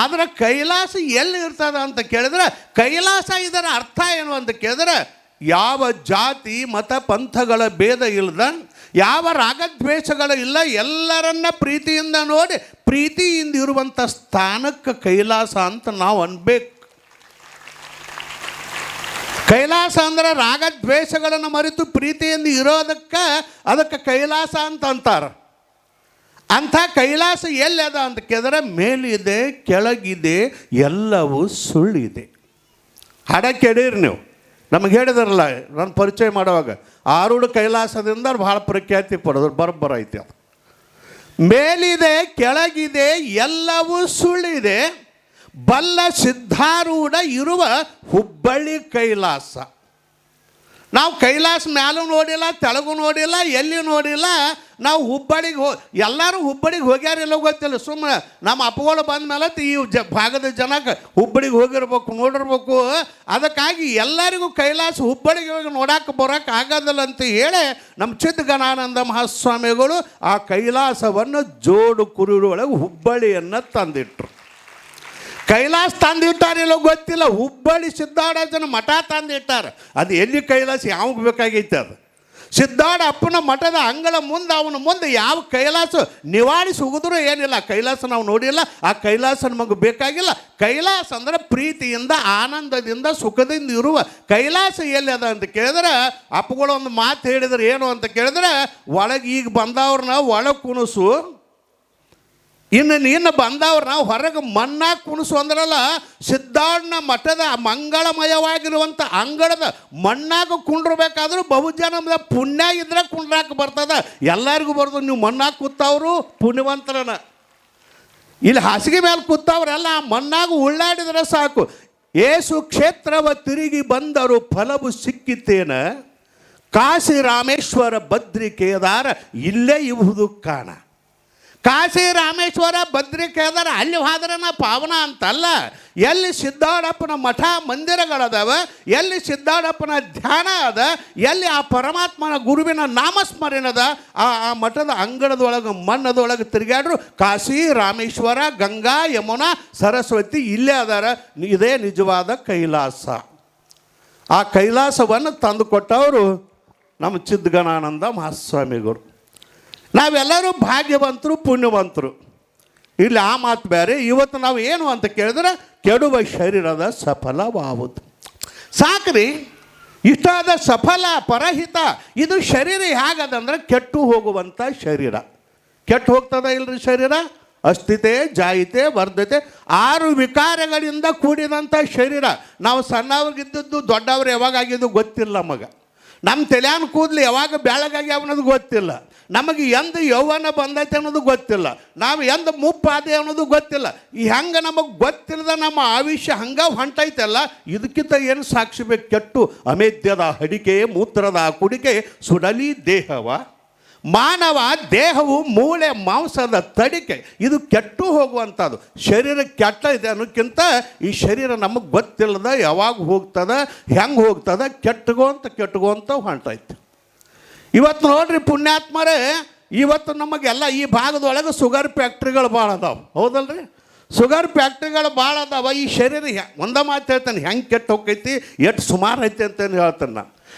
ಆದರೆ ಕೈಲಾಸ ಎಲ್ಲಿ ಇರ್ತದ ಅಂತ ಕೇಳಿದ್ರೆ, ಕೈಲಾಸ ಇದರ ಅರ್ಥ ಏನು ಅಂತ ಕೇಳಿದ್ರೆ, ಯಾವ ಜಾತಿ ಮತ ಪಂಥಗಳ ಭೇದ ಇಲ್ಲದ, ಯಾವ ರಾಗದ್ವೇಷಗಳು ಇಲ್ಲ, ಎಲ್ಲರನ್ನ ಪ್ರೀತಿಯಿಂದ ನೋಡಿ ಪ್ರೀತಿಯಿಂದ ಇರುವಂಥ ಸ್ಥಾನಕ್ಕೆ ಕೈಲಾಸ ಅಂತ ನಾವು ಅನ್ಬೇಕು. ಕೈಲಾಸ ಅಂದ್ರೆ ರಾಗದ್ವೇಷಗಳನ್ನು ಮರೆತು ಪ್ರೀತಿಯಿಂದ ಇರೋದಕ್ಕೆ ಅದಕ್ಕೆ ಕೈಲಾಸ ಅಂತ ಅಂತಾರೆ. ಅಂಥ ಕೈಲಾಸ ಎಲ್ಲದ ಅಂತ ಕೇಳಿದ್ರೆ, ಮೇಲಿದೆ, ಕೆಳಗಿದೆ, ಎಲ್ಲವೂ ಸುಳ್ಳಿದೆ. ಹಾಡ ಕೇಳಿರಿ ನೀವು, ನಮಗೆ ಹೇಳಿದಾರಲ್ಲ ನಾನು ಪರಿಚಯ ಮಾಡುವಾಗ, ಆರೂಢ ಕೈಲಾಸದಿಂದ ಭಾಳ ಪ್ರಖ್ಯಾತಿ ಪಡೋದು ಬರೋಬ್ಬರ ಐತಿ. ಅದು ಮೇಲಿದೆ, ಕೆಳಗಿದೆ, ಎಲ್ಲವೂ ಸುಳ್ಳಿದೆ, ಬಲ್ಲ ಸಿದ್ಧಾರೂಢ ಇರುವ ಹುಬ್ಬಳ್ಳಿ ಕೈಲಾಸ. ನಾವು ಕೈಲಾಸ ಮ್ಯಾಲೂ ನೋಡಿಲ್ಲ, ತೆಳಗೂ ನೋಡಿಲ್ಲ, ಎಲ್ಲಿ ನೋಡಿಲ್ಲ. ನಾವು ಹುಬ್ಬಳ್ಳಿಗೆ ಎಲ್ಲರೂ ಹುಬ್ಬಳ್ಳಿಗೆ ಹೋಗ್ಯಾರಿಲ್ಲ ಗೊತ್ತಿಲ್ಲ. ಸುಮ್ಮನೆ ನಮ್ಮ ಅಪ್ಪಗಳು ಬಂದ ಮೇಲೆ ಈ ಭಾಗದ ಜನಕ್ಕೆ ಹುಬ್ಬಳ್ಳಿಗೆ ಹೋಗಿರ್ಬೇಕು, ನೋಡಿರ್ಬೇಕು. ಅದಕ್ಕಾಗಿ ಎಲ್ಲರಿಗೂ ಕೈಲಾಸ ಹುಬ್ಬಳ್ಳಿಗೆ ಹೋಗಿ ನೋಡಕ್ಕೆ ಬರೋಕ್ಕೆ ಆಗೋದಿಲ್ಲ ಅಂತ ಹೇಳಿ ನಮ್ಮ ಚಿದ್ಗಣಾನಂದ ಮಹಾಸ್ವಾಮಿಗಳು ಆ ಕೈಲಾಸವನ್ನು ಜೋಡು ಕುರುಡೊಳಗೆ ಹುಬ್ಬಳ್ಳಿಯನ್ನು ತಂದಿಟ್ರು. ಕೈಲಾಸ ತಂದಿಟ್ಟಾರಿಲ್ಲೋ ಗೊತ್ತಿಲ್ಲ, ಹುಬ್ಬಳ್ಳಿ ಸಿದ್ಧಾಡನ ಮಠ ತಂದಿಟ್ಟಾರೆ. ಅದು ಎಲ್ಲಿ ಕೈಲಾಸ ಯಾವಾಗ ಬೇಕಾಗೈತೆ? ಅದು ಸಿದ್ಧಾಡ ಅಪ್ಪನ ಮಠದ ಅಂಗಳ ಮುಂದೆ, ಅವನ ಮುಂದೆ ಯಾವ ಕೈಲಾಸ ನಿವಾಳಿಸಿ ಹೋಗಿದ್ರೂ ಏನಿಲ್ಲ. ಕೈಲಾಸ ನಾವು ನೋಡಿಲ್ಲ, ಆ ಕೈಲಾಸ ನಮಗೆ ಬೇಕಾಗಿಲ್ಲ. ಕೈಲಾಸ ಅಂದರೆ ಪ್ರೀತಿಯಿಂದ, ಆನಂದದಿಂದ, ಸುಖದಿಂದ ಇರುವ ಕೈಲಾಸ ಎಲ್ಲಿ ಅದ ಅಂತ ಕೇಳಿದ್ರೆ, ಅಪ್ಪಗಳು ಒಂದು ಮಾತು ಹೇಳಿದ್ರೆ ಏನು ಅಂತ ಕೇಳಿದ್ರೆ, ಒಳಗೆ ಈಗ ಬಂದವ್ರನ್ನ ಒಳಗೆ ಕುಣಿಸು, ಇನ್ನು ಬಂದವ್ರು ನಾವು ಹೊರಗೆ ಮಣ್ಣಾಗಿ ಕುಣಿಸು ಅಂದ್ರಲ್ಲ. ಸಿದ್ಧಾರ್ಣ ಮಠದ ಮಂಗಳಮಯವಾಗಿರುವಂಥ ಅಂಗಳದ ಮಣ್ಣಾಗ ಕುಂಡ್ರಬೇಕಾದ್ರೂ ಬಹುಜನದ ಪುಣ್ಯ ಇದ್ರೆ ಕುಂಡ್ರಾಕ ಬರ್ತದ. ಎಲ್ಲರಿಗೂ ಬರ್ತದೆ. ನೀವು ಮಣ್ಣಾಗ ಕೂತವರು ಪುಣ್ಯವಂತರನ. ಇಲ್ಲಿ ಹಾಸಿಗೆ ಮೇಲೆ ಕೂತವ್ರೆಲ್ಲ ಮಣ್ಣಾಗ ಉಳ್ಳಾಡಿದ್ರೆ ಸಾಕು. ಏಸು ಕ್ಷೇತ್ರವ ತಿರುಗಿ ಬಂದರು ಫಲವು ಸಿಕ್ಕಿತೇನ, ಕಾಶಿ ರಾಮೇಶ್ವರ ಬದ್ರಿ ಕೇದಾರ ಇಲ್ಲೇ ಇವುದು ಕಾಣ. ಕಾಶಿ ರಾಮೇಶ್ವರ ಬದ್ರಿ ಕೇದಾರ ಅಲ್ಲಿ ಹೋದ್ರನ ಪಾವನ ಅಂತಲ್ಲ. ಎಲ್ಲಿ ಸಿದ್ಧಾಡಪ್ಪನ ಮಠ ಮಂದಿರಗಳದಾವ, ಎಲ್ಲಿ ಸಿದ್ಧಾಡಪ್ಪನ ಧ್ಯಾನ ಅದ, ಎಲ್ಲಿ ಆ ಪರಮಾತ್ಮನ ಗುರುವಿನ ನಾಮಸ್ಮರಣೆ ಅದ, ಆ ಮಠದ ಅಂಗಳದೊಳಗೆ ಮಣ್ಣದೊಳಗೆ ತಿರುಗಾಡ್ರು ಕಾಶಿ ರಾಮೇಶ್ವರ ಗಂಗಾ ಯಮುನಾ ಸರಸ್ವತಿ ಇಲ್ಲೇ ಅದಾರ. ಇದೇ ನಿಜವಾದ ಕೈಲಾಸ. ಆ ಕೈಲಾಸವನ್ನು ತಂದು ಕೊಟ್ಟವರು ನಮ್ಮ ಚಿದ್ಗಣಾನಂದ ಮಹಾಸ್ವಾಮಿಗಳು. ನಾವೆಲ್ಲರೂ ಭಾಗ್ಯವಂತರು, ಪುಣ್ಯವಂತರು. ಇಲ್ಲಿ ಆ ಮಾತು ಬೇರೆ. ಇವತ್ತು ನಾವು ಏನು ಅಂತ ಕೇಳಿದ್ರೆ, ಕೆಡುವ ಶರೀರದ ಸಫಲವಾಗುವುದು. ಸಾಕ್ರಿ, ಇಷ್ಟಾದ ಸಫಲ ಪರಹಿತ ಇದು ಶರೀರ ಹೇಗದಂದ್ರೆ ಕೆಟ್ಟು ಹೋಗುವಂಥ ಶರೀರ. ಕೆಟ್ಟು ಹೋಗ್ತದ ಇಲ್ರಿ ಶರೀರ? ಅಸ್ಥಿತೆ, ಜಾಯಿತೆ, ವರ್ಧತೆ 6 ವಿಕಾರಗಳಿಂದ ಕೂಡಿದಂಥ ಶರೀರ. ನಾವು ಸಣ್ಣವ್ರಿಗಿದ್ದದ್ದು ದೊಡ್ಡವ್ರು ಯಾವಾಗಾಗಿದ್ದು ಗೊತ್ತಿಲ್ಲ ನಮಗೆ. ನಮ್ಮ ತಲೆಯಾನ ಕೂದಲು ಯಾವಾಗ ಬೆಳಗಾಗಿ ಅನ್ನೋದು ಗೊತ್ತಿಲ್ಲ. ನಮಗೆ ಎಂದು ಯೌವನ ಬಂದೈತೆ ಅನ್ನೋದು ಗೊತ್ತಿಲ್ಲ. ನಾವು ಎಂದು ಮುಪ್ಪಾದೆ ಅನ್ನೋದು ಗೊತ್ತಿಲ್ಲ. ಈ ಹೆಂಗೆ ನಮಗೆ ಗೊತ್ತಿಲ್ಲದ ನಮ್ಮ ಆಯುಷ್ಯ ಹಂಗೆ ಹೊಂಟೈತಲ್ಲ, ಇದಕ್ಕಿಂತ ಏನು ಸಾಕ್ಷಿ ಬೇಕು? ಕೆಟ್ಟು ಅಮೇಧ್ಯದ ಅಡಿಕೆ, ಮೂತ್ರದ ಕುಡಿಕೆ ಸುಡಲಿ ದೇಹವ. ಮಾನವ ದೇಹವು ಮೂಳೆ ಮಾಂಸದ ತಡಿಕೆ. ಇದು ಕೆಟ್ಟು ಹೋಗುವಂಥದ್ದು. ಶರೀರ ಕೆಟ್ಟ ಇದೆ ಅನ್ನೋಕ್ಕಿಂತ ಈ ಶರೀರ ನಮಗೆ ಗೊತ್ತಿಲ್ಲದ ಯಾವಾಗ ಹೋಗ್ತದ, ಹೆಂಗೆ ಹೋಗ್ತದ, ಕೆಟ್ಟಗೋಂತ ಹೊಂಟೈತೆ. ಇವತ್ತು ನೋಡ್ರಿ ಪುಣ್ಯಾತ್ಮರೇ, ಇವತ್ತು ನಮಗೆಲ್ಲ ಈ ಭಾಗದೊಳಗೆ ಶುಗರ್ ಫ್ಯಾಕ್ಟ್ರಿಗಳು ಭಾಳ ಅದಾವೆ, ಹೌದಲ್ರಿ? ಶುಗರ್ ಫ್ಯಾಕ್ಟ್ರಿಗಳು ಭಾಳ ಅದಾವ. ಈ ಶರೀರ ಒಂದ ಮಾತು ಹೇಳ್ತಾನೆ, ಹೆಂಗೆ ಕೆಟ್ಟು ಹೋಗ್ತೈತಿ, ಎಷ್ಟು ಸುಮಾರು ಐತಿ ಅಂತೇನು ಹೇಳ್ತಾನೆ ನಾನು.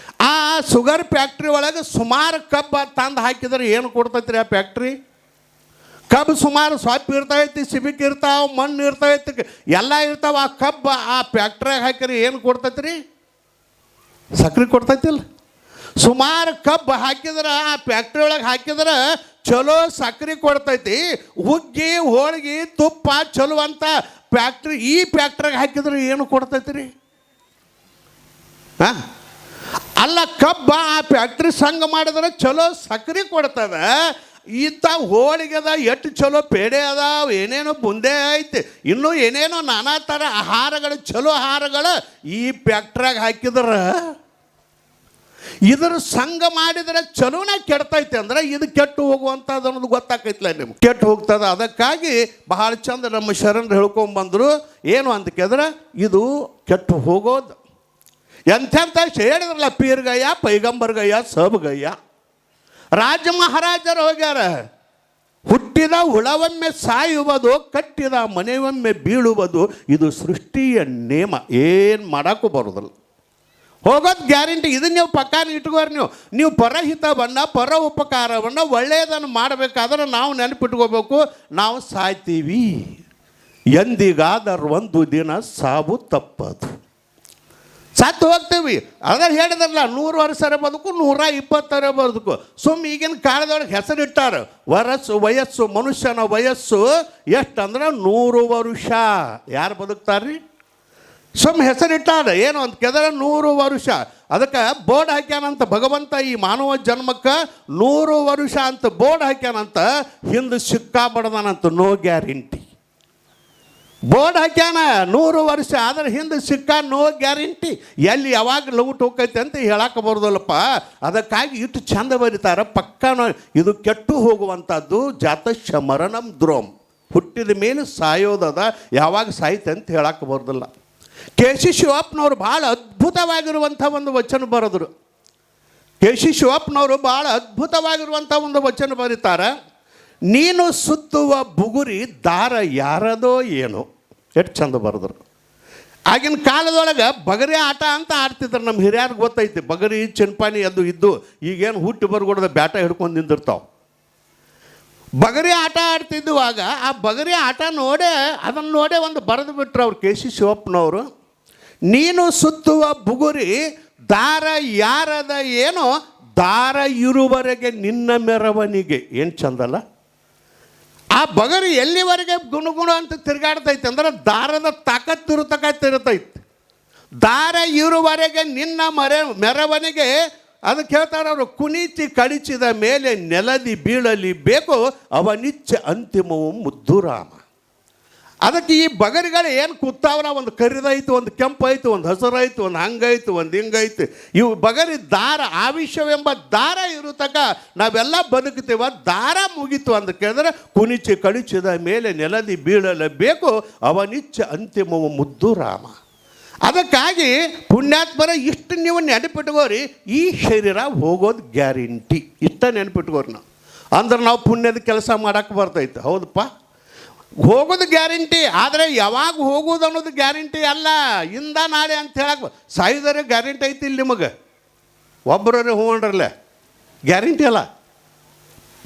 ಆ ಶುಗರ್ ಫ್ಯಾಕ್ಟ್ರಿ ಒಳಗೆ ಸುಮಾರು ಕಬ್ಬು ತಂದು ಹಾಕಿದ್ರೆ ಏನು ಕೊಡ್ತೈತಿ ರೀ ಆ ಫ್ಯಾಕ್ಟ್ರಿ? ಕಬ್ಬು ಸುಮಾರು ಸೊಪ್ಪು ಇರ್ತೈತಿ, ಸಿಬಿಕ್ ಇರ್ತಾವೆ, ಮಣ್ಣು ಇರ್ತೈತಿ, ಎಲ್ಲ ಇರ್ತಾವೆ. ಆ ಕಬ್ಬು ಆ ಫ್ಯಾಕ್ಟ್ರಿಯಾಗ ಹಾಕಿರಿ ಏನು ಕೊಡ್ತೈತಿ ರೀ? ಸಕ್ರೆ ಕೊಡ್ತೈತಿಲ್ಲ. ಸುಮಾರು ಕಬ್ಬು ಹಾಕಿದ್ರೆ ಆ ಫ್ಯಾಕ್ಟ್ರಿ ಒಳಗೆ ಹಾಕಿದ್ರೆ ಚಲೋ ಸಕ್ರೆ ಕೊಡ್ತೈತಿ. ಹುಗ್ಗಿ, ಹೋಳಿಗೆ, ತುಪ್ಪ ಚಲೋ ಅಂತ ಫ್ಯಾಕ್ಟ್ರಿ ಈ ಫ್ಯಾಕ್ಟ್ರಿಗೆ ಹಾಕಿದ್ರೆ ಏನು ಕೊಡ್ತೈತಿ ರೀ? ಹಾಂ, ಅಲ್ಲ, ಕಬ್ಬ ಆ ಫ್ಯಾಕ್ಟ್ರಿ ಸಂಘ ಮಾಡಿದ್ರೆ ಚಲೋ ಸಕ್ರೆ ಕೊಡ್ತದೆ. ಇಂಥ ಹೋಳಿಗೆದ ಎಷ್ಟು ಚಲೋ ಪೇಡೆ ಅದಾವ, ಏನೇನೋ ಬುಂದೆ ಐತಿ, ಇನ್ನೂ ಏನೇನೋ ನಾನಾ ಥರ ಆಹಾರಗಳು, ಚಲೋ ಆಹಾರಗಳು ಈ ಫ್ಯಾಕ್ಟ್ರಾಗ ಹಾಕಿದ್ರೆ ಇದರ ಸಂಘ ಮಾಡಿದರೆ ಚಲೋನ ಕೆಡ್ತೈತೆ ಅಂದ್ರೆ ಇದು ಕೆಟ್ಟು ಹೋಗುವಂಥದ್ದು ಅನ್ನೋದು ಗೊತ್ತಾಕೈತಿಲ್ಲ ನಿಮ್ಗೆ. ಕೆಟ್ಟು ಹೋಗ್ತದೆ. ಅದಕ್ಕಾಗಿ ಬಹಳ ಚಂದ ನಮ್ಮ ಶರಣರು ಹೇಳ್ಕೊಂಬಂದರು. ಏನು ಅಂತ ಕೇಳಿದ್ರೆ, ಇದು ಕೆಟ್ಟು ಹೋಗೋದು. ಎಂಥೆಂಥ ಹೇಳಿದ್ರಲ್ಲ, ಪೀರ್ಗಯ್ಯ, ಪೈಗಂಬರ್ಗಯ್ಯ, ಸಬ್ಗಯ್ಯ. ರಾಜ ಮಹಾರಾಜರು ಹೋಗ್ಯಾರ. ಹುಟ್ಟಿದ ಹುಳವೊಮ್ಮೆ ಸಾಯುವುದು, ಕಟ್ಟಿದ ಮನೆಯೊಮ್ಮೆ ಬೀಳುವುದು, ಇದು ಸೃಷ್ಟಿಯ ನೇಮ. ಏನು ಮಾಡೋಕ್ಕೂ ಬರೋದಿಲ್ಲ, ಹೋಗೋದು ಗ್ಯಾರಂಟಿ. ಇದನ್ನು ನೀವು ಪಕ್ಕಾನ ಇಟ್ಕೋರಿ. ನೀವು ಪರಹಿತವನ್ನು, ಪರ ಉಪಕಾರವನ್ನು, ಒಳ್ಳೆಯದನ್ನು ಮಾಡಬೇಕಾದ್ರೆ ನಾವು ನೆನಪಿಟ್ಕೋಬೇಕು, ನಾವು ಸಾಯ್ತೀವಿ. ಎಂದಿಗಾದರೂ ಒಂದು ದಿನ ಸಾವು ತಪ್ಪದು. ಸತ್ತು ಹೋಗ್ತೀವಿ. ಅದ್ರ ಹೇಳಿದ್ರಲ್ಲ, 100 ವರ್ಷರ ಬದುಕು, 120 ಬದುಕು. ಈಗಿನ ಕಾಲದೊಳಗೆ ಹೆಸರಿಟ್ಟಾರ, ವಯಸ್ಸು ಮನುಷ್ಯನ ವಯಸ್ಸು ಎಷ್ಟಂದ್ರೆ 100 ವರ್ಷ. ಯಾರು ಬದುಕ್ತಾರ್ರಿ? ಹೆಸರಿಟ್ಟಾರ. ಏನು ಅಂತ ಕೇಳಿದ್ರೆ 100 ವರ್ಷ. ಅದಕ್ಕೆ ಬೋರ್ಡ್ ಹಾಕ್ಯಾನಂತ ಭಗವಂತ, ಈ ಮಾನವ ಜನ್ಮಕ್ಕೆ 100 ವರ್ಷ ಅಂತ ಬೋರ್ಡ್ ಹಾಕ್ಯಾನಂತ. ಹಿಂದೆ ಸಿಕ್ಕಾಬಡ್ದಾನಂತ, ನೋ ಗ್ಯಾರಂಟಿ. ಬೋರ್ಡ್ ಹಾಕ್ಯಾನ 100 ವರ್ಷ, ಆದ್ರೆ ಹಿಂದೆ ಸಿಕ್ಕ ನೋ ಗ್ಯಾರಂಟಿ. ಎಲ್ಲಿ ಯಾವಾಗ ಲೌಟ್ ಹೋಗ್ತೈತೆ ಅಂತ ಹೇಳಕ್ಕೆ ಬರೋದಲ್ಲಪ್ಪ. ಅದಕ್ಕಾಗಿ ಇಷ್ಟು ಚಂದ ಬರೀತಾರೆ, ಪಕ್ಕನೋ ಇದು ಕೆಟ್ಟು ಹೋಗುವಂಥದ್ದು. ಜಾತಶ್ಯ ಮರಣಂ ದ್ರೋಮ್, ಹುಟ್ಟಿದ ಮೇಲೆ ಸಾಯೋದದ, ಯಾವಾಗ ಸಾಯ್ತೆ ಅಂತ ಹೇಳಕ್ಕೆ ಬರೋದಿಲ್ಲ. ಕೆ.ಸಿ. ಶಿವಪ್ಪನವರು ಭಾಳ ಅದ್ಭುತವಾಗಿರುವಂಥ ಒಂದು ವಚನ ಬರೆದರು. ಕೆ.ಸಿ. ಶಿವಪ್ಪನವರು ಭಾಳ ಅದ್ಭುತವಾಗಿರುವಂಥ ಒಂದು ವಚನ ಬರೀತಾರೆ. ನೀನು ಸುತ್ತುವ ಬುಗುರಿ ದಾರ ಯಾರದೋ ಏನೋ. ಎಷ್ಟು ಚಂದ ಬರೆದ್ರು. ಆಗಿನ ಕಾಲದೊಳಗೆ ಬಗರಿ ಆಟ ಅಂತ ಆಡ್ತಿದ್ರು. ನಮ್ಮ ಹಿರಿಯರಿಗೆ ಗೊತ್ತೈತಿ, ಬಗರಿ ಚಿನ್ಪಾನಿ ಅದು ಇದ್ದು. ಈಗೇನು ಹುಟ್ಟಿ ಬರ್ಗೊಡ್ದ ಬ್ಯಾಟ ಹಿಡ್ಕೊಂಡು ನಿಂದಿರ್ತಾವೆ. ಬಗರಿ ಆಟ ಆಡ್ತಿದ್ದುವಾಗ ಆ ಬಗರಿ ಆಟ ಅದನ್ನು ನೋಡೇ ಒಂದು ಬರೆದು ಬಿಟ್ರು ಅವ್ರು ಕೆ.ಸಿ. ಶಿವಪ್ಪನವರು. ನೀನು ಸುತ್ತುವ ಬುಗುರಿ ದಾರ ಯಾರದ ಏನೋ, ದಾರ ಇರುವವರೆಗೆ ನಿನ್ನ ಮೆರವಣಿಗೆ. ಏನು ಚಂದಲ್ಲ. ಆ ಬಗರಿ ಎಲ್ಲಿವರೆಗೆ ಗುಣಗುಣ ಅಂತ ತಿರುಗಾಡ್ತೈತೆ ಅಂದ್ರೆ ದಾರದ ತಾಕತ್ತಿರತೈತಿ. ದಾರ ಇರುವವರೆಗೆ ನಿನ್ನ ಮೆರವಣಿಗೆ. ಅದಕ್ಕೆ ಹೇಳ್ತಾರೆ ಅವರು, ಕುಣಿಚಿ ಕಡಿಚಿದ ಮೇಲೆ ನೆಲದಿ ಬೀಳಲಿ ಬೇಕು, ಅವನಿಚ್ಛೆ ಅಂತಿಮವು ಮುದ್ದುರಾಮ. ಅದಕ್ಕೆ ಈ ಬಗರಿಗಳು ಏನು ಕೂತಾವ್ರ, ಒಂದು ಕರಿದೈತು, ಒಂದು ಕೆಂಪೈತು, ಒಂದು ಹಸಿರೈತು, ಒಂದು ಹಂಗೈತು, ಒಂದು ಹಿಂಗೈತು. ಇವು ಬಗರಿ ದಾರ, ಆವಿಷ್ಯವೆಂಬ ದಾರ ಇರುತ್ತಕ ನಾವೆಲ್ಲ ಬದುಕ್ತೀವ. ದಾರ ಮುಗಿತು ಅಂತ ಕೇಳಿದ್ರೆ, ಕುಣಿಚಿ ಕಡಿಚಿದ ಮೇಲೆ ನೆಲದಿ ಬೀಳಲೇಬೇಕು, ಅವನಿಚ್ಛೆ ಅಂತಿಮವು ಮುದ್ದುರಾಮ. ಅದಕ್ಕಾಗಿ ಪುಣ್ಯಾತ್ಮರ ಇಷ್ಟು ನೀವು ನೆನಪಿಟ್ಕೋರಿ, ಈ ಶರೀರ ಹೋಗೋದು ಗ್ಯಾರಂಟಿ. ಇಷ್ಟ ನೆನಪಿಟ್ಕೋರಿ. ನಾವು ಅಂದ್ರೆ ನಾವು ಪುಣ್ಯದ ಕೆಲಸ ಮಾಡೋಕ್ಕೆ ಬರ್ತೈತೆ. ಹೌದಪ್ಪ, ಹೋಗೋದು ಗ್ಯಾರಂಟಿ. ಆದರೆ ಯಾವಾಗ ಹೋಗೋದು ಅನ್ನೋದು ಗ್ಯಾರಂಟಿ ಅಲ್ಲ. ಇಂದ ನಾಳೆ ಅಂತ ಹೇಳಕ್ಕೆ ಸಾಯುದರೆ ಗ್ಯಾರಂಟಿ ಐತಿ ಇಲ್ಲಿ ನಿಮಗೆ. ಒಬ್ಬರೇ ಹೋಗ್ರಲ್ಲ, ಗ್ಯಾರಂಟಿ ಅಲ್ಲ.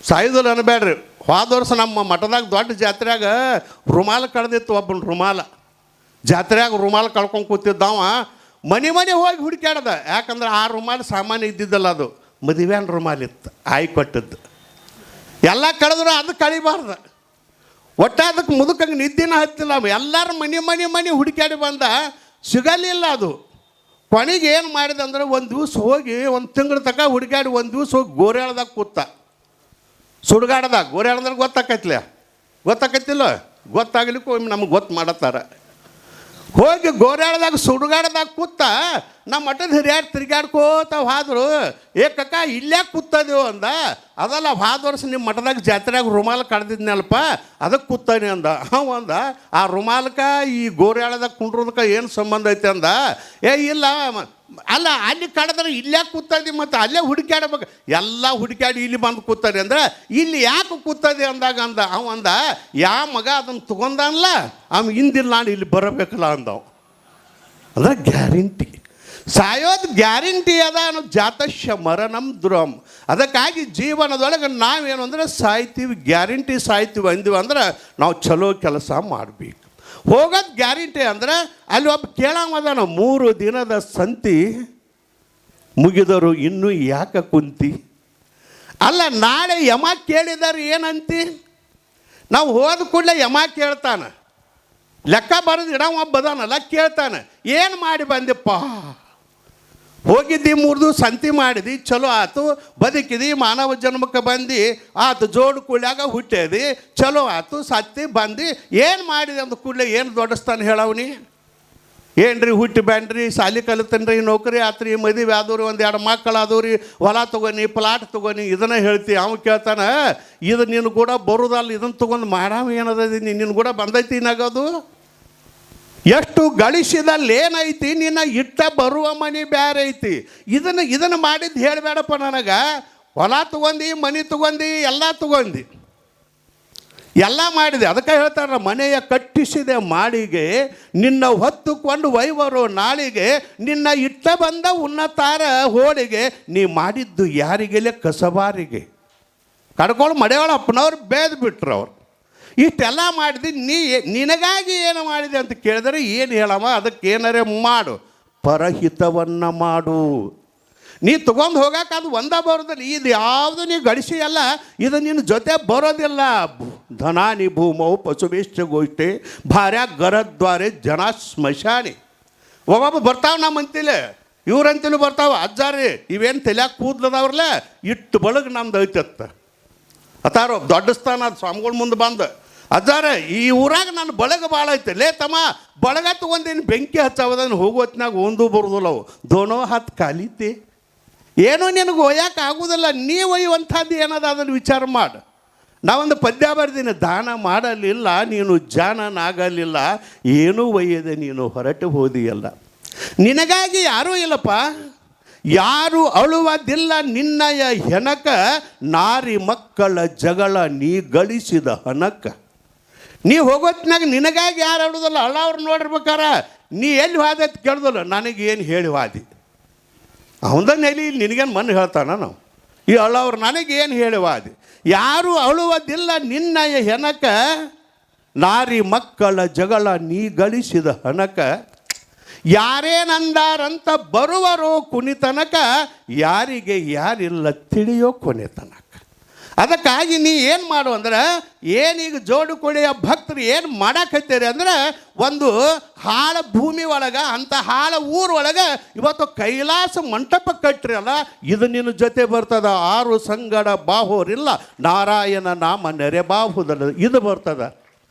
ಸಾಯುದಲ್ಲಿ ಅನ್ಬೇಡ್ರಿ. ಹೋದ ವರ್ಷ ನಮ್ಮ ಮಠದಾಗ ದೊಡ್ಡ ಜಾತ್ರೆಯಾಗ ರುಮಾಲ ಕಳೆದಿತ್ತು. ಒಬ್ಬನ ರುಮಾಲ ಜಾತ್ರೆಯಾಗ ರುಮಾಲ ಕಳ್ಕೊಂಡು ಕೂತಿದ್ದವ ಮನೆ ಹೋಗಿ ಹುಡುಕ್ಯಾಡ್ದ. ಯಾಕಂದ್ರೆ ಆ ರುಮಾಲು ಸಾಮಾನ್ಯ ಇದ್ದಿದ್ದಲ್ಲ, ಅದು ಮದುವೆನ ರುಮಾಲಿತ್ತು, ಆಯ್ ಕೊಟ್ಟದ್ದು. ಎಲ್ಲ ಕಳೆದ್ರು ಅದು ಕಳಿಬಾರ್ದು. ಒಟ್ಟು ಅದಕ್ಕೆ ಮುದುಕಂಗೆ ನಿದ್ದಿನ ಹತ್ತಿಲ್ಲ. ಎಲ್ಲರೂ ಮನೆ ಹುಡುಕ್ಯಾಡಿ ಬಂದ, ಸಿಗಲಿಲ್ಲ ಅದು. ಕೊನೆಗೆ ಏನು ಮಾಡಿದೆ ಅಂದ್ರೆ, ಒಂದು ದಿವ್ಸ ಹೋಗಿ ಒಂದು ತಿಂಗಳ ತನಕ ಹುಡುಕ್ಯಾಡಿ ಒಂದು ದಿವ್ಸ ಹೋಗಿ ಗೋರ್ಯಾಳದಾಗ ಕೂತ. ಸುಡುಗಾಡ್ದಾಗ ಗೋರ್ಯಾಳದಾಗ ಗೊತ್ತಾಕೈತಿಲ್ಲ, ಗೊತ್ತಾಗ್ಲಿಕ್ಕೂ ನಮಗೆ ಗೊತ್ತು ಮಾಡತ್ತಾರ. ಹೋಗಿ ಗೋರ್ಯಾಳದಾಗ ಸುಡುಗಾಡ್ದಾಗ ಕೂತ. ನಮ್ಮ ಮಠದ ಹಿರಿಯಾರು ತಿರುಗಾಡ್ಕೋತ ಹೋದ್ರು. ಕಕ್ಕ ಇಲ್ಲೇ ಕೂತದೇವು ಅಂದ. ಅದಲ್ಲ, ಹೋದ ವರ್ಷ ನಿಮ್ಮ ಮಠದಾಗ ಜಾತ್ರೆಯಾಗ ರುಮಾಲ ಕಡ್ದಿದ್ನಲ್ಪ, ಅದಕ್ಕೆ ಕೂತಾನೆ ಅಂದ. ಅಂದ, ಆ ರುಮಾಲಕ್ಕೆ ಈ ಗೋರ್ಯಾಳದಾಗ ಕುಂಡ್ರೋದಕ್ಕೆ ಏನು ಸಂಬಂಧ ಐತೆ ಅಂದ. ಇಲ್ಲ ಅಲ್ಲ, ಅಲ್ಲಿ ಕಡಿದ್ರೆ ಇಲ್ಲೇ ಕೂತದಿ, ಮತ್ತು ಅಲ್ಲೇ ಹುಡುಕ್ಯಾಡ್ಬೇಕು. ಎಲ್ಲ ಹುಡುಕ್ಯಾಡಿ ಇಲ್ಲಿ ಬಂದು ಕೂತಾರೆ ಅಂದ್ರೆ, ಇಲ್ಲಿ ಯಾಕೆ ಕೂತದೆ ಅಂದಾಗ ಅಂದ ಯಾವ ಮಗ ಅದನ್ನು ತೊಗೊಂಡಲ್ಲ, ಹಿಂದಿಲ್ಲ ನಾನು ಇಲ್ಲಿ ಬರಬೇಕಲ್ಲ ಅಂದವು. ಅಂದ್ರೆ ಗ್ಯಾರಂಟಿ. ಸಾಯೋದು ಗ್ಯಾರಂಟಿ ಅದ ಅನ್ನೋದು. ಜಾತಶ್ಯ ಮರಣಂ ದ್ರೋಮ್. ಅದಕ್ಕಾಗಿ ಜೀವನದೊಳಗೆ ನಾವೇನು ಅಂದರೆ ಸಾಯ್ತೀವಿ, ಗ್ಯಾರಂಟಿ ಸಾಯ್ತೀವಿ ಅಂದಿವಿ ಅಂದ್ರೆ ನಾವು ಚಲೋ ಕೆಲಸ ಮಾಡಬೇಕು. ಹೋಗೋದು ಗ್ಯಾರಂಟಿ ಅಂದ್ರೆ, ಅಲ್ಲಿ ಒಬ್ಬ ಕೇಳಾಮದಾನ, 3 ದಿನದ ಸಂತಿ ಮುಗಿದರು ಇನ್ನೂ ಯಾಕೆ ಕುಂತಿ. ಅಲ್ಲ, ನಾಳೆ ಯಮ ಕೇಳಿದಾರೆ ಏನಂತಿ. ನಾವು ಹೋದ ಕೂಡಲೇ ಯಮ ಕೇಳ್ತಾನೆ, ಲೆಕ್ಕ ಬರೆದು ಇಡ ಒಬ್ಬದಾನಲ್ಲ, ಕೇಳ್ತಾನೆ ಏನು ಮಾಡಿ ಬಂದೆಪ್ಪ. ಹೋಗಿದ್ದಿ 3 ದಿವಸ ಸಂತಿ ಮಾಡಿದಿ, ಚಲೋ ಆಯ್ತು, ಬದುಕಿದಿ, ಮಾನವ ಜನ್ಮಕ್ಕೆ ಬಂದು ಆತು, ಜೋಡು ಕೂಡ್ಯಾಗ ಹುಟ್ಟಿದಿ, ಚಲೋ ಆಯ್ತು, ಸತ್ತಿ ಬಂದು ಏನು ಮಾಡಿದೆ ಅಂದ ಕೂಡಲೇ ಏನು ದೊಡ್ಡಸ್ತಾನೆ ಹೇಳವ್ನಿ. ಏನ್ರಿ ಹುಟ್ಟಿ ಬ್ಯಾನ್ರಿ, ಸಾಲಿ ಕಲಿತನ್ರಿ, ನೌಕರಿ ಆತ್ರಿ, ಮದುವೆ ಆದವ್ರಿ, 1-2 ಮಕ್ಕಳು ಆದವ್ರಿ, ಹೊಲ ತೊಗೊನಿ, ಪ್ಲಾಟ್ ತೊಗೊನಿ, ಇದನ್ನ ಹೇಳ್ತಿ. ಅವ್ನು ಕೇಳ್ತಾನೆ, ಇದು ನಿನ್ನ ಕೂಡ ಬರೋದಲ್ಲ, ಇದನ್ನು ತೊಗೊಂಡು ಮಾಡಾವ ಏನದ, ನಿನ್ನ ಕೂಡ ಬಂದೈತಿ ನಗೋದು. ಎಷ್ಟು ಗಳಿಸಿದಲ್ಲಿ ಏನೈತಿ, ನಿನ್ನ ಇಟ್ಟ ಬರುವ ಮನೆ ಬೇರೆ ಐತಿ. ಇದನ್ನು ಮಾಡಿದ್ದು ಹೇಳಬೇಡಪ್ಪ ನನಗೆ. ಹೊಲ ತೊಗೊಂಡು, ಮನೆ ತೊಗೊಂಡು, ಎಲ್ಲ ತೊಗೊಂಡು, ಎಲ್ಲ ಮಾಡಿದೆ. ಅದಕ್ಕೆ ಹೇಳ್ತಾರೆ, ಮನೆಯ ಕಟ್ಟಿಸಿದೆ ಮಾಳಿಗೆ, ನಿನ್ನ ಹೊತ್ತುಕೊಂಡು ವೈವರು ನಾಳಿಗೆ, ನಿನ್ನ ಇಟ್ಟ ಬಂದ ಉನ್ನತಾರ ಹೋಳಿಗೆ, ನೀ ಮಾಡಿದ್ದು ಯಾರಿಗೆಲೆ ಕಸಬಾರಿಗೆ. ಕಡ್ಕೊಂಡು ಮಡೆಯೊಳ ಅಪ್ಪನವ್ರು ಬೇದ್ ಬಿಟ್ರು ಅವ್ರು. ಇಷ್ಟೆಲ್ಲ ಮಾಡಿದ್ದು ನಿನಗಾಗಿ ಏನು ಮಾಡಿದೆ ಅಂತ ಕೇಳಿದರೆ ಏನು ಹೇಳಮ್ಮ, ಅದಕ್ಕೆ ಏನಾರೇ ಮಾಡು, ಪರಹಿತವನ್ನು ಮಾಡು. ನೀ ತೊಗೊಂಡು ಹೋಗಕ್ಕೆ ಅದು ಒಂದ ಬರೋದಿಲ್ಲ. ಇದು ಯಾವುದು ನೀ ಗಳಿಸಿ ಅಲ್ಲ, ಇದು ನಿನ್ನ ಜೊತೆ ಬರೋದಿಲ್ಲ. ಧನಾನಿ ಭೂಮವು ಪಶುವೇಶ್ಚ ಗೋಷ್ಠಿ ಭಾರ್ಯ ಗರದ್ವಾರೆ ಜನ ಸ್ಮಶಾನಿ. ಒಬ್ಬೊಬ್ಬ ಬರ್ತಾವೆ ನಮ್ಮ ಅಂತಿಲೆ, ಇವ್ರಂತಿಲು ಬರ್ತಾವೆ, ಅಜ್ಜಾರಿ ಇವೇನು ತಲೆಯಾಗ ಕೂದ್ಲದವ್ರಲ್ಲ ಇಟ್ಟು ಬಳಗ ನಮ್ದು ಐತತ್ತ ಅತಾರೋ ದೊಡ್ಡ ಸ್ಥಾನ. ಅದು ಸ್ವಾಮಿಗಳ ಮುಂದೆ ಬಂದು, ಅಜ್ಜಾರ ಈ ಊರಾಗ ನನ್ನ ಬಳಗ ಭಾಳ ಐತೆ, ಲೇ ತಮ್ಮ ಬಳಗ ತೊಗೊಂಡೇನು ಬೆಂಕಿ ಹಚ್ಚಾವದನ್ನು ಹೋಗೋತ್ನಾಗ ಒಂದು ಬರೋದಿಲ್ಲ ಅವು, ದೋನೋ ಹತ್ತು ಕಾಲಿತಿ. ಏನೋ ನಿನಗೆ ಒಯ್ಯಕ್ಕೆ ಆಗೋದಿಲ್ಲ, ನೀ ಒಯ್ಯುವಂಥದ್ದು ಏನದ ಅದನ್ನು ವಿಚಾರ ಮಾಡು. ನಾವೊಂದು ಪದ್ಯ ಬರ್ದೀನಿ, ದಾನ ಮಾಡಲಿಲ್ಲ ನೀನು ಜಾನನಾಗಲಿಲ್ಲ, ಏನೂ ಒಯ್ಯದೆ ನೀನು ಹೊರಟು ಹೋದಿಯಲ್ಲ. ನಿನಗಾಗಿ ಯಾರೂ ಇಲ್ಲಪ್ಪ, ಯಾರು ಅಳುವುದಿಲ್ಲ ನಿನ್ನಯ ಹೆನಕ, ನಾರಿ ಮಕ್ಕಳ ಜಗಳ ನೀ ಗಳಿಸಿದ ಹನಕ. ನೀ ಹೋಗೋತ್ನಾಗ ನಿನಗಾಗಿ ಯಾರು ಅಳುವುದಿಲ್ಲ. ಅಳ್ಳವ್ರು ನೋಡಿರ್ಬೇಕಾರ ನೀ ಎಲ್ಲಿ ವಾದತ್ ಕೇಳ್ದಲ್ಲ, ನನಗೇನು ಹೇಳಿ ವಾದಿ ಅವಂದ ನೆಲಿ ನಿನಗೇನು ಮಣ್ಣು ಹೇಳ್ತಾನ. ನಾವು ಈ ಅಳ್ಳವ್ರು ನನಗೇನು ಹೇಳಿ ವಾದಿ. ಯಾರು ಅಳುವುದಿಲ್ಲ ನಿನ್ನಯ ಹೆನಕ, ನಾರಿ ಮಕ್ಕಳ ಜಗಳ ನೀ ಗಳಿಸಿದ ಹನಕ. ಯಾರೇನಂದಾರಂತ ಬರುವರೋ ಕುಣಿತನಕ, ಯಾರಿಗೆ ಯಾರಿಲ್ಲ ತಿಳಿಯೋ ಕೊನೆ ತನಕ. ಅದಕ್ಕಾಗಿ ನೀ ಏನು ಮಾಡು ಅಂದ್ರೆ, ಏನೀಗ ಜೋಡು ಕೊಡೆಯ ಭಕ್ತರು ಏನು ಮಾಡಾಕತ್ತೀರಿ ಅಂದ್ರೆ, ಒಂದು ಹಾಳ ಭೂಮಿ ಒಳಗೆ, ಅಂಥ ಹಾಳ ಊರೊಳಗೆ ಇವತ್ತು ಕೈಲಾಸ ಮಂಟಪ ಕಟ್ಟಿರಲ್ಲ, ಇದು ನಿನ್ನ ಜೊತೆ ಬರ್ತದ. ಆರು ಸಂಗಡ ಬಾಹೋರಿಲ್ಲ, ನಾರಾಯಣ ನಾಮ ನೆರೆ ಬಾಹುದಲ್ಲ, ಇದು ಬರ್ತದ.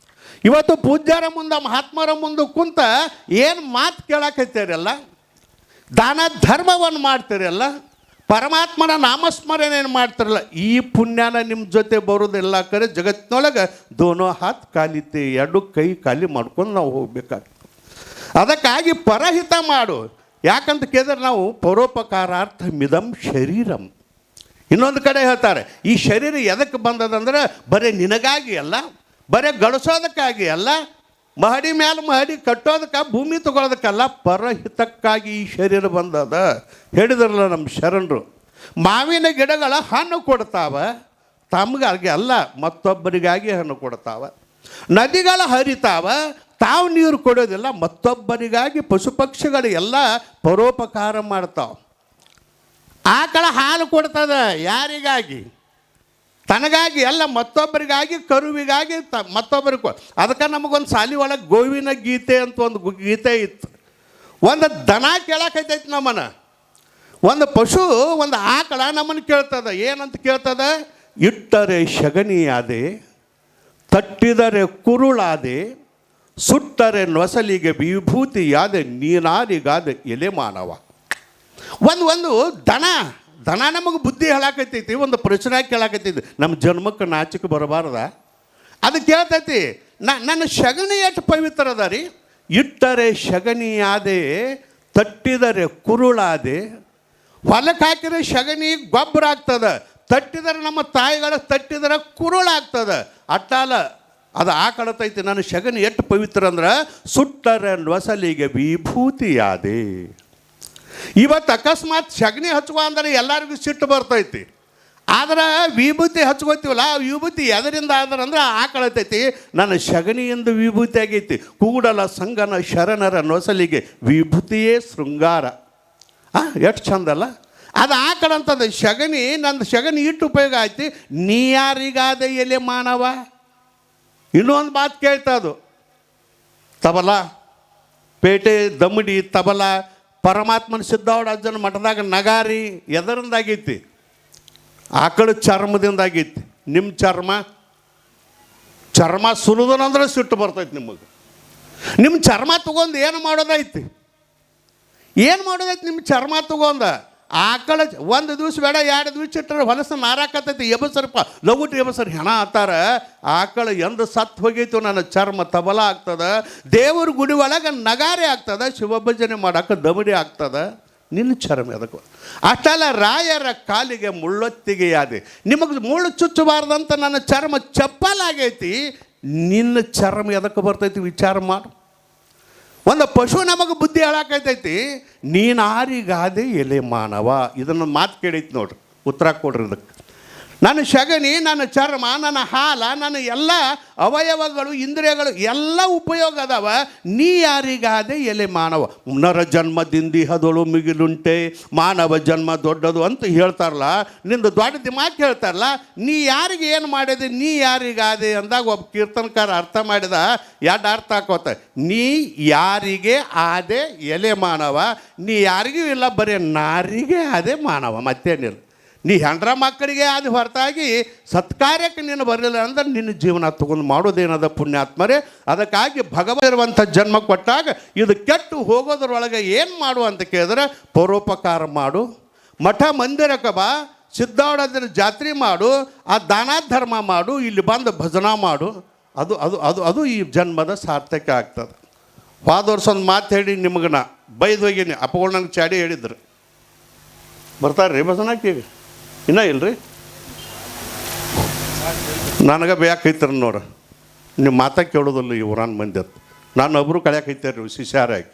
ಇವತ್ತು ಪೂಜ್ಯರ ಮುಂದೆ ಮಹಾತ್ಮರ ಮುಂದೆ ಕುಂತ ಏನು ಮಾತು ಕೇಳಾಕತ್ತೀರಲ್ಲ, ದಾನ ಧರ್ಮವನ್ನು ಮಾಡ್ತೀರಲ್ಲ, ಪರಮಾತ್ಮನ ನಾಮಸ್ಮರಣೆಯನ್ನು ಮಾಡ್ತಾರಲ್ಲ, ಈ ಪುಣ್ಯನ ನಿಮ್ಮ ಜೊತೆ ಬರೋದೆಲ್ಲ ಕರೆ ಜಗತ್ತಿನೊಳಗೆ ದೋನೋ ಹಾತ್ ಕಾಲಿತೆ, ಎರಡು ಕೈ ಖಾಲಿ ಮಾಡ್ಕೊಂಡು ನಾವು ಹೋಗ್ಬೇಕಾಗ್ತದೆ. ಅದಕ್ಕಾಗಿ ಪರಹಿತ ಮಾಡು. ಯಾಕಂತ ಕೇಳಿದ್ರೆ ನಾವು ಪರೋಪಕಾರಾರ್ಥ ಮಿದಂ ಶರೀರಂ. ಇನ್ನೊಂದು ಕಡೆ ಹೇಳ್ತಾರೆ, ಈ ಶರೀರ ಎದಕ್ಕೆ ಬಂದದಂದ್ರೆ ಬರೀ ನಿನಗಾಗಿ ಅಲ್ಲ, ಬರೀ ಗಳಿಸೋದಕ್ಕಾಗಿ ಅಲ್ಲ, ಮಹಡಿ ಮೇಲೆ ಮಹಡಿ ಕಟ್ಟೋದಕ್ಕೆ, ಭೂಮಿ ತಗೊಳ್ಳೋದಕ್ಕಲ್ಲ, ಪರಹಿತಕ್ಕಾಗಿ ಈ ಶರೀರ ಬಂದದ. ಹೇಳಿದ್ರಲ್ಲ ನಮ್ಮ ಶರಣರು, ಮಾವಿನ ಗಿಡಗಳ ಹಣ್ಣು ಕೊಡ್ತಾವ, ತಮಗಾಗಿ ಅಲ್ಲ ಮತ್ತೊಬ್ಬರಿಗಾಗಿ ಹಣ್ಣು ಕೊಡ್ತಾವ. ನದಿಗಳ ಹರಿತಾವ, ತಾವು ನೀರು ಕೊಡೋದಿಲ್ಲ, ಮತ್ತೊಬ್ಬರಿಗಾಗಿ ಪಶು ಪಕ್ಷಿಗಳು ಎಲ್ಲ ಪರೋಪಕಾರ ಮಾಡ್ತಾವೆ. ಆಕಳ ಹಾಲು ಕೊಡ್ತದ, ಯಾರಿಗಾಗಿ? ತನಗಾಗಿ ಅಲ್ಲ, ಮತ್ತೊಬ್ಬರಿಗಾಗಿ, ಕರುವಿಗಾಗಿ, ಮತ್ತೊಬ್ಬರಿಗೆ. ಅದಕ್ಕೆ ನಮಗೊಂದು ಸಾಲಿ ಒಳಗೆ ಗೋವಿನ ಗೀತೆ ಅಂತ ಒಂದು ಗೀತೆ ಇತ್ತು. ಒಂದು ದನ ಕೇಳಕೈತೈತಿ ನಮ್ಮನ್ನು, ಒಂದು ಪಶು, ಒಂದು ಆಕಳ ನಮ್ಮನ್ನು ಕೇಳ್ತದ. ಏನಂತ ಕೇಳ್ತದ? ಇಟ್ಟರೆ ಶಗಣಿಯಾದೆ, ತಟ್ಟಿದರೆ ಕುರುಳಾದೆ, ಸುಟ್ಟರೆ ನೊಸಲಿಗೆ ವಿಭೂತಿಯಾದೆ, ನೀನಾರಿಗಾದೆ ಎಲೆ ಮಾನವ. ಒಂದು ದನ ನಮಗೆ ಬುದ್ಧಿ ಹೇಳಾಕತ್ತೈತಿ, ಒಂದು ಪ್ರಶ್ನೆ ಕೇಳಾಕತ್ತೈತಿ, ನಮ್ಮ ಜನ್ಮಕ್ಕೆ ನಾಚಿಕೆ ಬರಬಾರ್ದ? ಅದು ಕೇಳ್ತೈತಿ, ನನ್ನ ಶಗಣಿ ಎಷ್ಟು ಪವಿತ್ರ ಅದ ರೀ. ಇಟ್ಟರೆ ಶಗಣಿಯಾದೆ, ತಟ್ಟಿದರೆ ಕುರುಳಾದೆ. ಹೊಲಕ್ಕೆ ಹಾಕಿದ್ರೆ ಶಗಣಿ ಗೊಬ್ಬರ ಆಗ್ತದೆ, ತಟ್ಟಿದರೆ ನಮ್ಮ ತಾಯಿಗಳ ತಟ್ಟಿದರೆ ಕುರುಳಾಗ್ತದೆ. ಅಟ್ಟಾಲ ಅದು ಆಕಳತೈತಿ. ನನ್ನ ಶಗಣಿ ಎಷ್ಟು ಪವಿತ್ರ ಅಂದ್ರೆ, ಸುಟ್ಟರೆ ನೊಸಲಿಗೆ ವಿಭೂತಿಯಾದೆ. ಇವತ್ತು ಅಕಸ್ಮಾತ್ ಸಗಣಿ ಹಚ್ಕೊ ಅಂದ್ರೆ ಎಲ್ಲರಿಗೂ ಸಿಟ್ಟು ಬರ್ತೈತಿ. ಆದ್ರೆ ವಿಭೂತಿ ಹಚ್ಕೋತೀವಲ್ಲ, ಆ ವಿಭೂತಿ ಎದರಿಂದ ಆದ್ರೆ ಆಕಳತೈತಿ, ನನ್ನ ಶಗಣಿಯಿಂದ ವಿಭೂತಿ ಆಗೈತಿ. ಕೂಡಲ ಸಂಗನ ಶರಣರ ನೊಸಲಿಗೆ ವಿಭೂತಿಯೇ ಶೃಂಗಾರ. ಎಷ್ಟು ಚಂದಲ್ಲ ಅದು. ಆಕಳಂತದ ಶಗಣಿ, ನಂದು ಶಗಣಿ ಇಟ್ಟು ಉಪಯೋಗ ಆಯ್ತು, ನೀ ಯಾರಿಗಾದ ಎಲೆ ಮಾನವ. ಇನ್ನೊಂದು ಮಾತು ಕೇಳ್ತಾ, ಅದು ತಬಲ, ಪೇಟೆ, ದಮಡಿ, ತಬಲ, ಪರಮಾತ್ಮನ ಸಿದ್ಧಾವಡ ಅಜ್ಜನ ಮಠದಾಗ ನಗಾರಿ ಎದರಿಂದಾಗೈತಿ? ಆಕಳ ಚರ್ಮದಿಂದಾಗೈತಿ. ನಿಮ್ಮ ಚರ್ಮ ಸುಲಿದನಂದ್ರೆ ಸಿಟ್ಟು ಬರ್ತೈತಿ ನಿಮಗೆ. ನಿಮ್ಮ ಚರ್ಮ ತಗೊಂಡು ಏನು ಮಾಡೋದೈತಿ? ನಿಮ್ಮ ಚರ್ಮ ತಗೊಂಡ ಆಕಳ ಒಂದು ದಿವಸ ಬೇಡ, 2 ದಿವಸ ಇಟ್ಟರೆ ಹೊಲಸು ನಾರಾಕತ್ತೈತಿ. ಎಬಸರಪ್ಪ ಲಗುಟ್ಟು ಎಬಸರು ಹೆಣ ಆತಾರ. ಆಕಳ ಎಂದು ಸತ್ತು ಹೋಗೈತು, ನನ್ನ ಚರ್ಮ ತಬಲ ಆಗ್ತದ, ದೇವ್ರ ಗುಡಿ ಒಳಗೆ ನಗಾರೆ ಆಗ್ತದ, ಶಿವಭಜನೆ ಮಾಡಕ್ಕೆ ದಮಡಿ ಆಗ್ತದ. ನಿನ್ನ ಚರ್ಮ ಎದಕ್ಕೆ ಅಷ್ಟೆಲ್ಲ ರಾಯರ ಕಾಲಿಗೆ ಮುಳ್ಳೊತ್ತಿಗೆ ಯಾದೆ ನಿಮಗೆ ಮುಳ್ಳು ಚುಚ್ಚಬಾರ್ದಂತ ನನ್ನ ಚರ್ಮ ಚಪ್ಪಲಾಗೈತಿ ನಿನ್ನ ಚರ್ಮ ಎದಕ್ಕೆ ಬರ್ತೈತಿ ವಿಚಾರ ಮಾಡು. ಒಂದು ಪಶು ನಮಗೆ ಬುದ್ಧಿ ಹೇಳಾಕೈತೈತಿ ನೀನು ಆರಿಗಾದೆ ಎಲೆ ಮಾನವ. ಇದನ್ನು ಮಾತು ಕೇಳೈತಿ ನೋಡ್ರಿ, ಉತ್ತರ ಕೊಡ್ರಿ ಇದಕ್ಕೆ. ನನ್ನ ಶಗಣಿ, ನನ್ನ ಚರ್ಮ, ನನ್ನ ಹಾಲ, ನನ್ನ ಎಲ್ಲ ಅವಯವಗಳು, ಇಂದ್ರಿಯಗಳು ಎಲ್ಲ ಉಪಯೋಗ ಅದಾವ. ನೀ ಯಾರಿಗಾದೆ ಎಲೆ ಮಾನವ. ನರ ಜನ್ಮದಿಂದಿಹದಳು ಮಿಗಿಲುಂಟೆ, ಮಾನವ ಜನ್ಮ ದೊಡ್ಡದು ಅಂತ ಹೇಳ್ತಾರಲ್ಲ. ನಿಂದು ದೊಡ್ಡ ದಿಮಾಕ್ ಹೇಳ್ತಾರಲ್ಲ. ನೀ ಯಾರಿಗೆ ಏನು ಮಾಡಿದೆ, ನೀ ಯಾರಿಗಾದೆ ಅಂದಾಗ ಒಬ್ಬ ಕೀರ್ತನಕಾರ ಅರ್ಥ ಮಾಡಿದ ಎರಡು ಅರ್ಥ ಹಾಕೋತ. ನೀ ಯಾರಿಗೆ ಆದೆ ಎಲೆ ಮಾನವ, ನೀ ಯಾರಿಗೂ ಇಲ್ಲ, ಬರೀ ನಾರಿಗೆ ಆದೆ ಮಾನವ, ಮತ್ತೇನಿಲ್ಲ. ನೀ ಹೆಂಡ್ರ ಮಕ್ಕಳಿಗೆ ಅದು ಹೊರತಾಗಿ ಸತ್ಕಾರ್ಯಕ್ಕೆ ನೀನು ಬರಲಿಲ್ಲ ಅಂದ್ರೆ ನಿನ್ನ ಜೀವನ ತಗೊಂಡು ಮಾಡೋದೇನದ ಪುಣ್ಯಾತ್ಮರೇ. ಅದಕ್ಕಾಗಿ ಭಗವಂತ ಜನ್ಮ ಕೊಟ್ಟಾಗ ಇದು ಕೆಟ್ಟು ಹೋಗೋದ್ರೊಳಗೆ ಏನು ಮಾಡು ಅಂತ ಕೇಳಿದ್ರೆ ಪರೋಪಕಾರ ಮಾಡು, ಮಠ ಮಂದಿರಕ್ಕೆ ಬಾ, ಸಿದ್ಧಾವಡದ್ರ ಜಾತ್ರೆ ಮಾಡು, ಆ ದಾನ ಧರ್ಮ ಮಾಡು, ಇಲ್ಲಿ ಬಂದು ಭಜನಾ ಮಾಡು. ಅದು ಅದು ಅದು ಅದು ಈ ಜನ್ಮದ ಸಾರ್ಥಕ ಆಗ್ತದೆ. ಹೋದ ವರ್ಷ ಒಂದು ಮಾತು ಹೇಳಿ ನಿಮಗೆ ನಾ ಬೈದು ಹೋಗೀನಿ. ಅಪ್ಪಗಳು ನಂಗೆ ಚಾಡಿ ಹೇಳಿದ್ರು. ಬರ್ತಾರೆ ರೀ ಭಜನಾಕ್ಕೆ ಈಗ ಇನ್ನೂ ಇಲ್ರಿ. ನನಗೆ ಬೇಕೈತಾರೆ ನೋಡ್ರಿ, ನಿಮ್ಮ ಮಾತಾ ಕೇಳೋದಿಲ್ಲ ಈ ಊರಾನ್ ಮಂದಿ ಅಂತ. ನಾನು ಒಬ್ಬರು ಕಳ್ಯಾಕೈತಾರೆ ರೀ ಶಿಷ್ಯಾರಾಗಿ.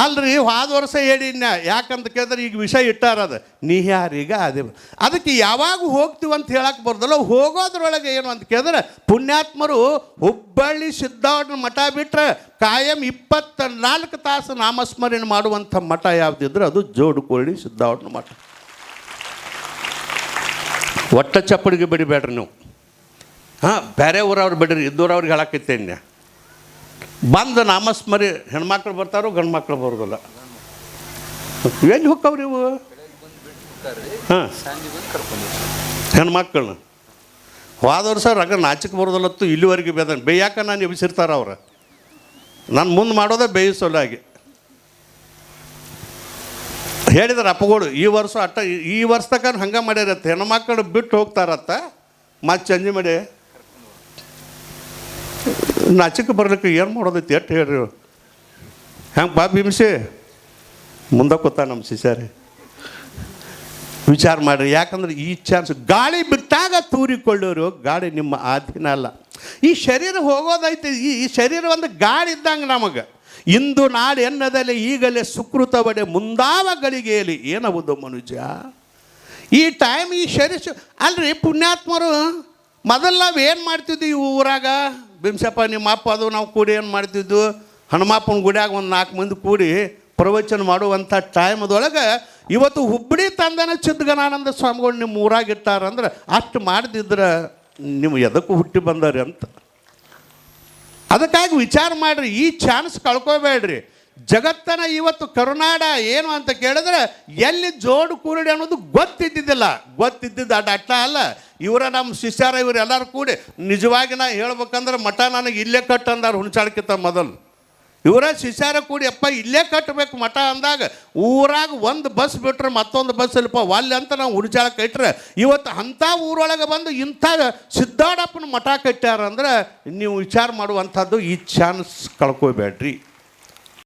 ಅಲ್ರಿ ಹೋದ ವರ್ಷ ಹೇಳಿನ ಯಾಕಂತ ಕೇಳಿದ್ರೆ ಈಗ ವಿಷಯ ಇಟ್ಟಾರದ ನೀ ಯಾರೀಗ ಅದೇ. ಅದಕ್ಕೆ ಯಾವಾಗ ಹೋಗ್ತೀವಂತ ಹೇಳಕ್ಕೆ ಬರ್ದಲ್ಲ, ಹೋಗೋದ್ರೊಳಗೆ ಏನು ಅಂತ ಕೇಳಿದ್ರೆ ಪುಣ್ಯಾತ್ಮರು ಹುಬ್ಬಳ್ಳಿ ಸಿದ್ಧಾವಢ ಮಠ ಬಿಟ್ಟರೆ ಕಾಯಂ 24 ತಾಸು ನಾಮಸ್ಮರಣೆ ಮಾಡುವಂಥ ಮಠ ಯಾವುದಿದ್ರೆ ಅದು ಜೋಡುಕೊಳ್ಳಿ ಸಿದ್ಧಾವಢ ಮಠ. ಒಟ್ಟ ಚಪ್ಪಡಿಗೆ ಬಿಡಬೇಡ್ರಿ ನೀವು. ಹಾಂ, ಬೇರೆ ಊರವ್ರು ಬಿಡ್ರಿ, ಇದ್ದೂರವ್ರಿಗೆ ಹೇಳಕ್ಕೈತೇನೆ. ಬಂದು ನಾಮಸ್ಮರಿ ಹೆಣ್ಮಕ್ಳು ಬರ್ತಾರೋ ಗಂಡು ಮಕ್ಳು ಬರೋದಿಲ್ಲ. ಎಲ್ಲಿ ಹೋಕ್ಕವ್ರಿ ಇವು? ಹಾಂ, ಹೆಣ್ಮಕ್ಳನ್ನ ಹೋದ ವರ್ಷ ರಗ ನಾಚಿಕೆ ಬರೋದಿಲ್ಲತ್ತು ಇಲ್ಲಿವರೆಗೆ ಬೇಯಾಕ ನಾನು ಎಬ್ಸಿರ್ತಾರೆ ಅವ್ರು. ನಾನು ಮುಂದೆ ಮಾಡೋದೇ ಬೇಯಿಸೋಲಾಗಿ ಹೇಳಿದಾರೆ ಅಪ್ಪಗಳು. ಈ ವರ್ಷ ಈ ವರ್ಷ ತಕ್ಕ ಹಂಗೆ ಮಾಡಿರತ್ತೆ, ಹೆಣ್ಮಕ್ಳು ಬಿಟ್ಟು ಹೋಗ್ತಾರತ್ತ. ಮತ್ತು ಚಂಜಿ ಮಾಡಿ ನಾಚಿಕೆ ಬರ್ಲಿಕ್ಕೆ ಏನು ಮಾಡೋದೈತಿ ಎಷ್ಟು ಹೇಳ್ರಿ. ಹೆಂಗೆ ಬಾ ಭೀಮ್ಸಿ ಮುಂದೆ ಕೂತ ನಮ್ಮ ಶಿಷ್ಯರೇ ವಿಚಾರ ಮಾಡಿರಿ. ಯಾಕಂದ್ರೆ ಈ ಚಾನ್ಸ್ ಗಾಳಿ ಬಿಟ್ಟಾಗ ತೂರಿಕೊಳ್ಳೋರು, ಗಾಳಿ ನಿಮ್ಮ ಆಧೀನ ಅಲ್ಲ. ಈ ಶರೀರ ಹೋಗೋದೈತಿ, ಈ ಶರೀರ ಒಂದು ಗಾಳಿ ಇದ್ದಂಗೆ ನಮಗೆ. ಇಂದು ನಾಡು ಎನ್ನದಲ್ಲಿ ಈಗಲೇ ಸುಕೃತ ಬಡೆ ಮುಂದಾವ ಗಳಿಗೆಯಲ್ಲಿ ಏನಬಹುದು ಮನುಷ್ಯ. ಈ ಟೈಮ್ ಈ ಶರೀರ ಅಲ್ರಿ ಪುಣ್ಯಾತ್ಮರು ಮೊದಲು ನಾವು ಏನು ಮಾಡ್ತಿದ್ವಿ ಈ ಊರಾಗ ಬಿಂಸಪ್ಪ ನಿಮ್ಮ ಅಪ್ಪ ಅದು ನಾವು ಕೂಡಿ ಏನು ಮಾಡ್ತಿದ್ವು, ಹನುಮಪ್ಪನ ಗುಡಿಯಾಗ ಒಂದು 4 ಮಂದಿ ಕೂಡಿ ಪ್ರವಚನ ಮಾಡುವಂಥ ಟೈಮದೊಳಗೆ ಇವತ್ತು ಹುಬ್ಬಳ್ಳಿ ತಂದನ ಚಿದ್ಗನಾನಂದ ಸ್ವಾಮಿಗಳು ನಿಮ್ಮ ಊರಾಗಿಟ್ಟಾರಂದ್ರೆ ಅಷ್ಟು ಮಾಡ್ದಿದ್ರೆ ನೀವು ಎದಕ್ಕೂ ಹುಟ್ಟಿ ಬಂದಾರಿ ಅಂತ. ಅದಕ್ಕಾಗಿ ವಿಚಾರ ಮಾಡಿರಿ, ಈ ಚಾನ್ಸ್ ಕಳ್ಕೊಬೇಡ್ರಿ. ಜಗತ್ತನ ಇವತ್ತು ಕರುನಾಡ ಏನು ಅಂತ ಕೇಳಿದ್ರೆ ಎಲ್ಲಿ ಜೋಡು ಕೂರಡಿ ಅನ್ನೋದು ಗೊತ್ತಿದ್ದಿದ್ದು ಅಡ್ಡ ಅಲ್ಲ. ಇವರ ನಮ್ಮ ಶಿಷ್ಯರ ಇವರೆಲ್ಲರೂ ಕೂಡಿ ನಿಜವಾಗಿ ನಾ ಹೇಳ್ಬೇಕಂದ್ರೆ ಮಠ ನನಗೆ ಇಲ್ಲೇ ಕಟ್ಟು ಅಂದಾರ ಹುಣ್ಸಾಳ್ಕಿಂತ ಮೊದಲು. ಇವರ ಶಿಷ್ಯರ ಕೂಡಿ ಅಪ್ಪ ಇಲ್ಲೇ ಕಟ್ಟಬೇಕು ಮಠ ಅಂದಾಗ ಊರಾಗ ಒಂದು ಬಸ್ ಬಿಟ್ರೆ ಮತ್ತೊಂದು ಬಸ್ ಇಲ್ಲಪ್ಪ ಒಲ್ಲೆ ಅಂತ ನಾವು ಹುಣ್ಸಾಳಕ್ಕೆ ಇಟ್ಟರೆ ಇವತ್ತು ಅಂಥ ಊರೊಳಗೆ ಬಂದು ಇಂಥ ಸಿದ್ಧಾಡಪ್ಪನ ಮಠ ಕಟ್ಟ್ಯಾರ ಅಂದ್ರೆ ನೀವು ವಿಚಾರ ಮಾಡುವಂಥದ್ದು ಈ ಚಾನ್ಸ್ ಕಳ್ಕೊಬೇಡ್ರಿ.